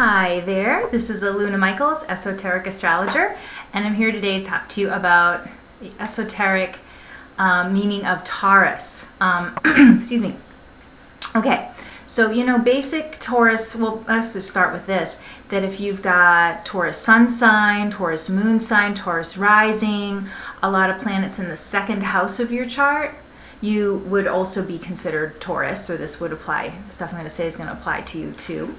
Hi there, this is Aluna Michaels, Esoteric Astrologer, and I'm here today to talk to you about the esoteric meaning of Taurus. Excuse me. Okay, so basic Taurus, well, let's just start with this, that if you've got Taurus sun sign, Taurus moon sign, Taurus rising, a lot of planets in the second house of your chart, you would also be considered Taurus, so this would apply, the stuff I'm going to say is going to apply to you too.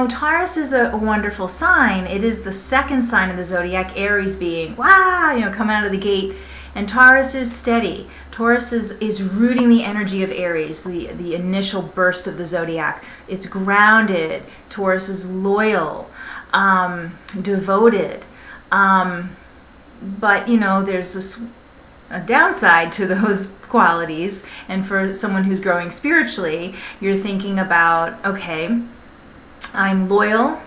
Taurus is a wonderful sign. It is the second sign of the zodiac, Aries being, coming out of the gate. And Taurus is steady. Taurus is rooting the energy of Aries, the initial burst of the zodiac. It's grounded. Taurus is loyal, devoted. But, there's a downside to those qualities. And for someone who's growing spiritually, you're thinking about, okay, I'm loyal,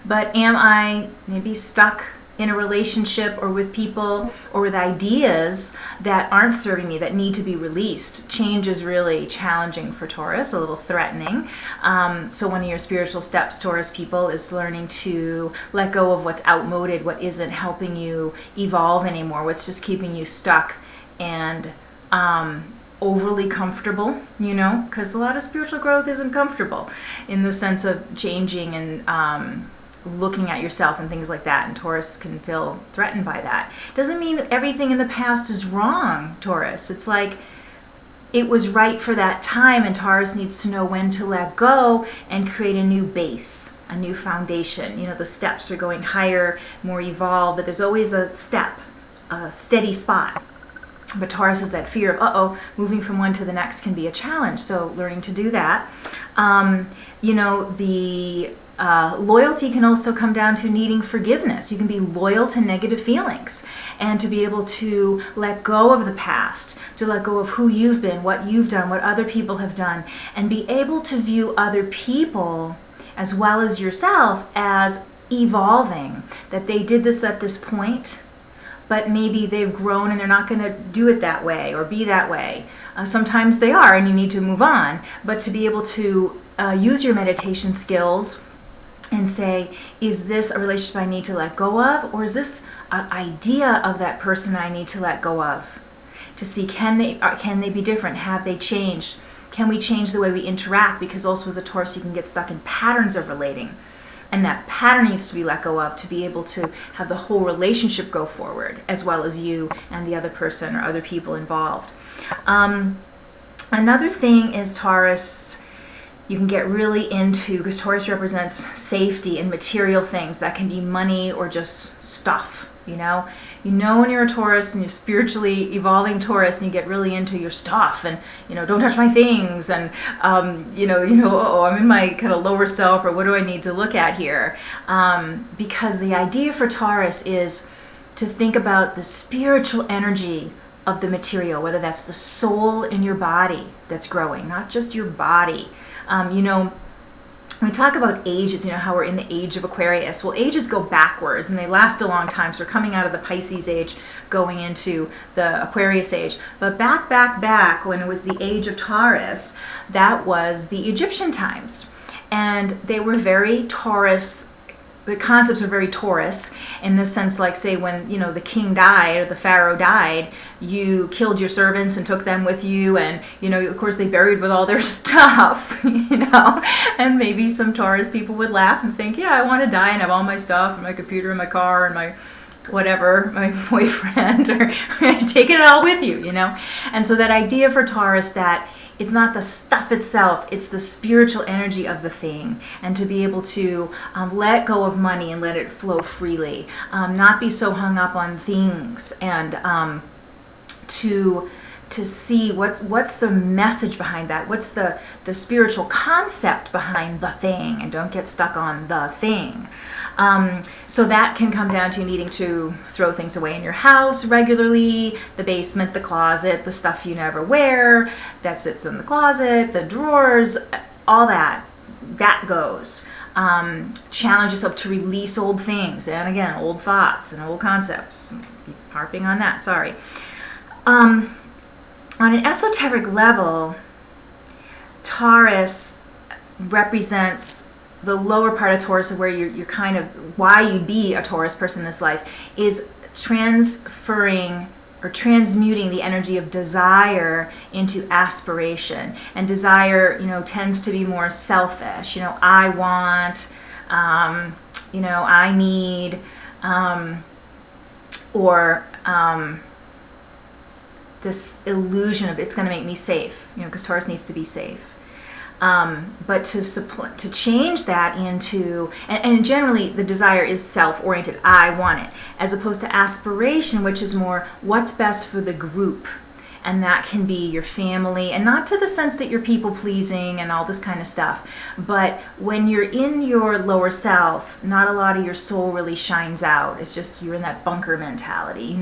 but am I maybe stuck in a relationship or with people or with ideas that aren't serving me, that need to be released? Change is really challenging for Taurus, a little threatening. So one of your spiritual steps, Taurus people, is learning to let go of what's outmoded, what isn't helping you evolve anymore, what's just keeping you stuck and overly comfortable, because a lot of spiritual growth isn't comfortable in the sense of changing and looking at yourself and things like that, and Taurus can feel threatened by that. Doesn't mean everything in the past is wrong, Taurus. It's like it was right for that time, and Taurus needs to know when to let go and create a new base, a new foundation. The steps are going higher, more evolved, but there's always a step, a steady spot. But Taurus is that fear of, moving from one to the next can be a challenge. So learning to do that. The loyalty can also come down to needing forgiveness. You can be loyal to negative feelings and to be able to let go of the past, to let go of who you've been, what you've done, what other people have done, and be able to view other people as well as yourself as evolving, that they did this at this point, but maybe they've grown and they're not going to do it that way or be that way. Sometimes they are, and you need to move on. But to be able to use your meditation skills and say, is this a relationship I need to let go of? Or is this an idea of that person I need to let go of? To see, can they be different? Have they changed? Can we change the way we interact? Because also as a Taurus, you can get stuck in patterns of relating. And that pattern needs to be let go of to be able to have the whole relationship go forward, as well as you and the other person or other people involved. Another thing is Taurus, you can get really into, because Taurus represents safety and material things. That can be money or just stuff, when you're a Taurus and you're spiritually evolving Taurus and you get really into your stuff and, don't touch my things and, I'm in my kind of lower self, or what do I need to look at here? Because the idea for Taurus is to think about the spiritual energy of the material, whether that's the soul in your body that's growing, not just your body. When we talk about ages, how we're in the age of Aquarius, well, ages go backwards and they last a long time. So we're coming out of the Pisces age, going into the Aquarius age. But back, when it was the age of Taurus, that was the Egyptian times. And they were very Taurus. The concepts are very Taurus in the sense, like, say, when, the king died or the pharaoh died, you killed your servants and took them with you, and, of course they buried with all their stuff, and maybe some Taurus people would laugh and think, yeah, I want to die and have all my stuff and my computer and my car and my whatever, my boyfriend, or taking it all with you, And so that idea for Taurus that it's not the stuff itself, it's the spiritual energy of the thing, and to be able to let go of money and let it flow freely, not be so hung up on things, and to see what's the message behind that, what's the spiritual concept behind the thing, and don't get stuck on the thing. So that can come down to needing to throw things away in your house regularly, the basement, the closet, the stuff you never wear that sits in the closet, the drawers, all that goes. Challenge yourself to release old things, and again, old thoughts and old concepts. Keep harping on that, sorry. On an esoteric level, Taurus represents the lower part of Taurus, of where you're kind of why you'd be a Taurus person in this life, is transferring or transmuting the energy of desire into aspiration. And desire, tends to be more selfish. I want, I need, or this illusion of it's going to make me safe, because Taurus needs to be safe. But to change that into, and generally the desire is self-oriented, I want it, as opposed to aspiration, which is more what's best for the group. And that can be your family, and not to the sense that you're people-pleasing and all this kind of stuff, but when you're in your lower self, not a lot of your soul really shines out. It's just you're in that bunker mentality,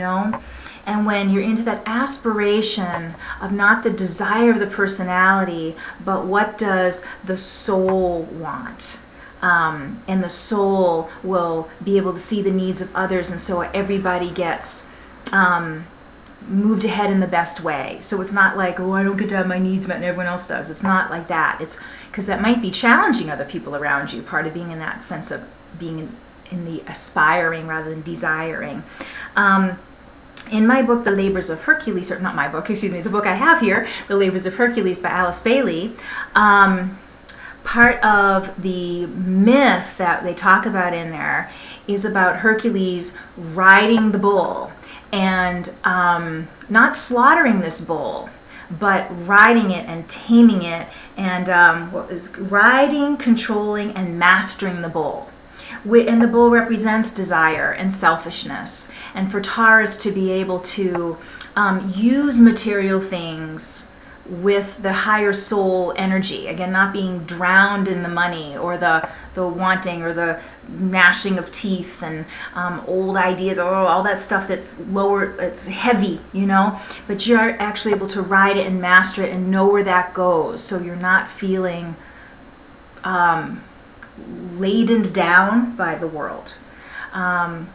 And when you're into that aspiration of not the desire of the personality, but what does the soul want? And the soul will be able to see the needs of others, and so everybody gets moved ahead in the best way. So it's not like, oh, I don't get to have my needs met and everyone else does. It's not like that. It's because that might be challenging other people around you, part of being in that sense of being in the aspiring rather than desiring. In my book, The Labors of Hercules, or not my book, the book I have here, The Labors of Hercules by Alice Bailey, part of the myth that they talk about in there is about Hercules riding the bull and not slaughtering this bull, but riding it and taming it, and riding, controlling, and mastering the bull. And the bull represents desire and selfishness. And for Taurus to be able to use material things with the higher soul energy, again, not being drowned in the money or the wanting or the gnashing of teeth and old ideas, all that stuff that's lower, it's heavy, but you're actually able to ride it and master it and know where that goes, so you're not feeling laden down by the world. And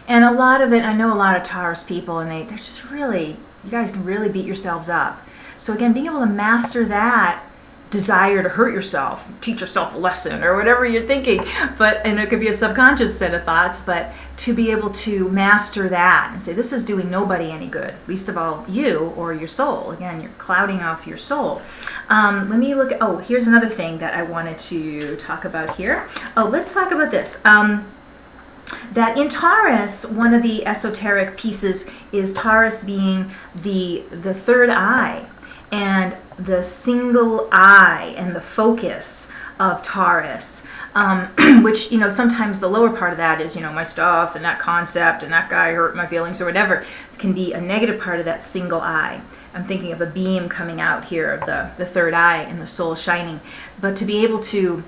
a lot of it, I know a lot of Taurus people, and they're just really, you guys can really beat yourselves up. So again, being able to master that desire to hurt yourself, teach yourself a lesson, or whatever you're thinking, and it could be a subconscious set of thoughts, but to be able to master that and say, this is doing nobody any good, least of all you or your soul. Again, you're clouding off your soul. Let me look at, here's another thing that I wanted to talk about here. Let's talk about this. That in Taurus, one of the esoteric pieces is Taurus being the third eye, and the single eye and the focus of Taurus, which, sometimes the lower part of that is, my stuff and that concept and that guy hurt my feelings or whatever, can be a negative part of that single eye. I'm thinking of a beam coming out here of the third eye and the soul shining. But to be able to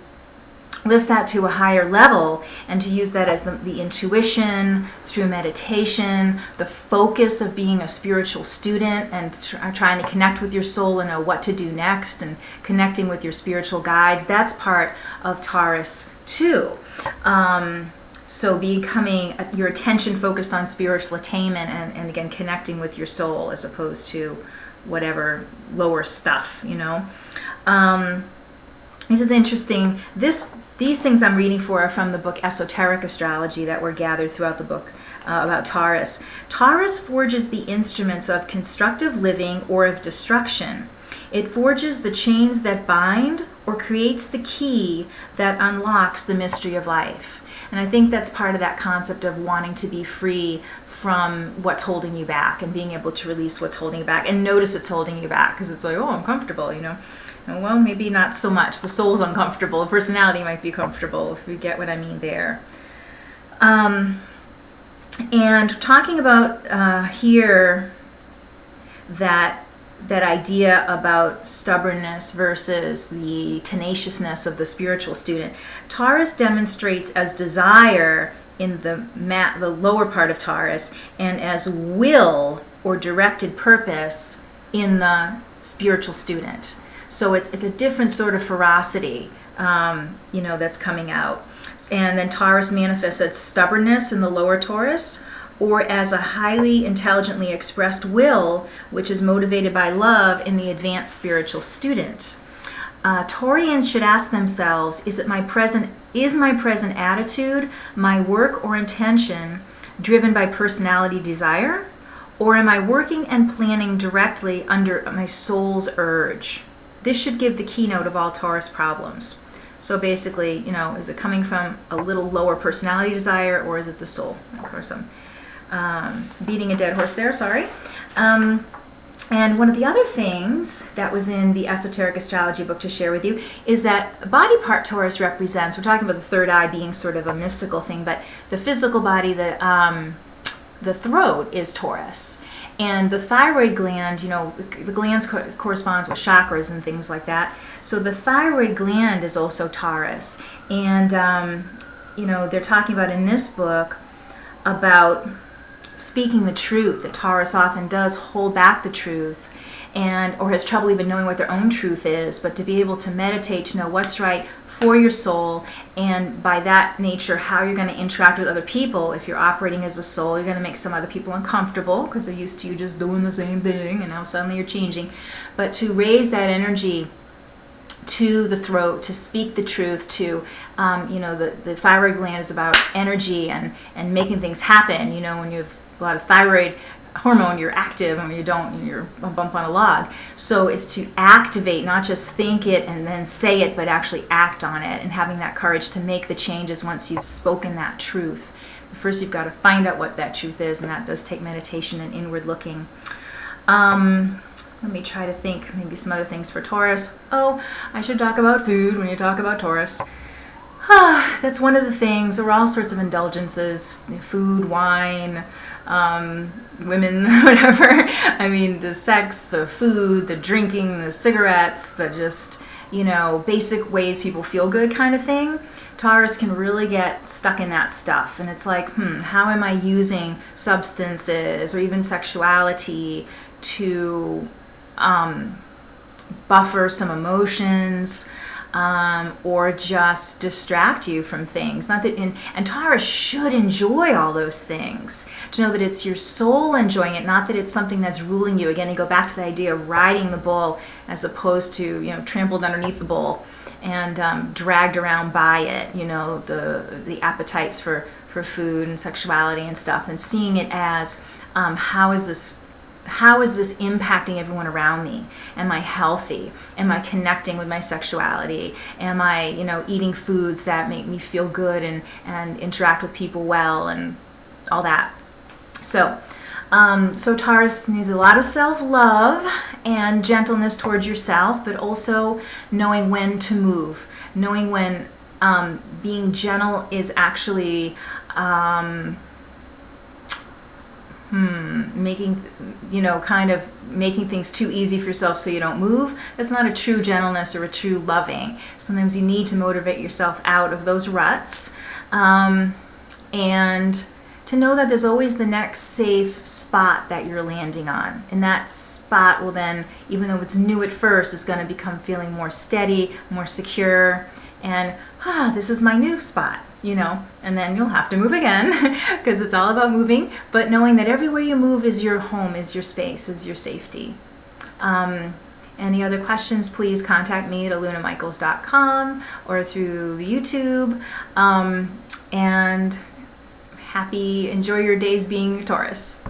lift that to a higher level and to use that as the intuition through meditation, the focus of being a spiritual student and trying to connect with your soul and know what to do next and connecting with your spiritual guides, that's part of Taurus too. So becoming your attention focused on spiritual attainment and again connecting with your soul as opposed to whatever lower stuff, This is interesting. These things I'm reading for are from the book Esoteric Astrology that were gathered throughout the book about Taurus. Taurus forges the instruments of constructive living or of destruction. It forges the chains that bind or creates the key that unlocks the mystery of life. And I think that's part of that concept of wanting to be free from what's holding you back and being able to release what's holding you back and notice it's holding you back, because it's like, I'm comfortable, Well, maybe not so much. The soul's uncomfortable. The personality might be comfortable, if you get what I mean there. And talking about here that idea about stubbornness versus the tenaciousness of the spiritual student, Taurus demonstrates as desire in the lower part of Taurus, and as will or directed purpose in the spiritual student. So it's a different sort of ferocity, that's coming out. And then Taurus manifests as stubbornness in the lower Taurus, or as a highly intelligently expressed will, which is motivated by love in the advanced spiritual student. Taurians should ask themselves, is my present attitude, my work or intention driven by personality desire? Or am I working and planning directly under my soul's urge? This should give the keynote of all Taurus problems. So basically, is it coming from a little lower personality desire, or is it the soul? Of course, I'm beating a dead horse there, sorry. And one of the other things that was in the Esoteric Astrology book to share with you is that body part Taurus represents, we're talking about the third eye being sort of a mystical thing, but the physical body, the throat is Taurus. And the thyroid gland, the glands corresponds with chakras and things like that. So the thyroid gland is also Taurus. And, they're talking about in this book about speaking the truth, that Taurus often does hold back the truth or has trouble even knowing what their own truth is, but to be able to meditate, to know what's right for your soul, and by that nature how you're going to interact with other people. If you're operating as a soul, you're going to make some other people uncomfortable because they're used to you just doing the same thing, and now suddenly you're changing. But to raise that energy to the throat, to speak the truth, to the thyroid gland is about energy and making things happen. When you have a lot of thyroid hormone, you're active, and when you don't, you're a bump on a log. So it's to activate, not just think it and then say it, but actually act on it, and having that courage to make the changes once you've spoken that truth. But first you've got to find out what that truth is, and that does take meditation and inward looking. Let me try to think maybe some other things for Taurus. Oh, I should talk about food when you talk about Taurus. That's one of the things. There are all sorts of indulgences, food, wine, women, whatever. I mean, the sex, the food, the drinking, the cigarettes, the just, basic ways people feel good kind of thing. Taurus can really get stuck in that stuff. And it's like, how am I using substances or even sexuality to buffer some emotions, or just distract you from things. Not that, and Taurus should enjoy all those things. To know that it's your soul enjoying it, not that it's something that's ruling you. Again, you go back to the idea of riding the bull as opposed to, trampled underneath the bull and dragged around by it. The appetites for food and sexuality and stuff, and seeing it as how is this impacting everyone around me? Am I healthy? Am I connecting with my sexuality? Am I, eating foods that make me feel good and interact with people well and all that? So Taurus needs a lot of self-love and gentleness towards yourself, but also knowing when to move, knowing when being gentle is actually making things too easy for yourself so you don't move. That's not a true gentleness or a true loving. Sometimes you need to motivate yourself out of those ruts, and to know that there's always the next safe spot that you're landing on. And that spot will then, even though it's new at first, is going to become feeling more steady, more secure, and this is my new spot. And then you'll have to move again because it's all about moving, but knowing that everywhere you move is your home, is your space, is your safety. Any other questions, please contact me at alunamichaels.com or through the YouTube. And enjoy your days being Taurus.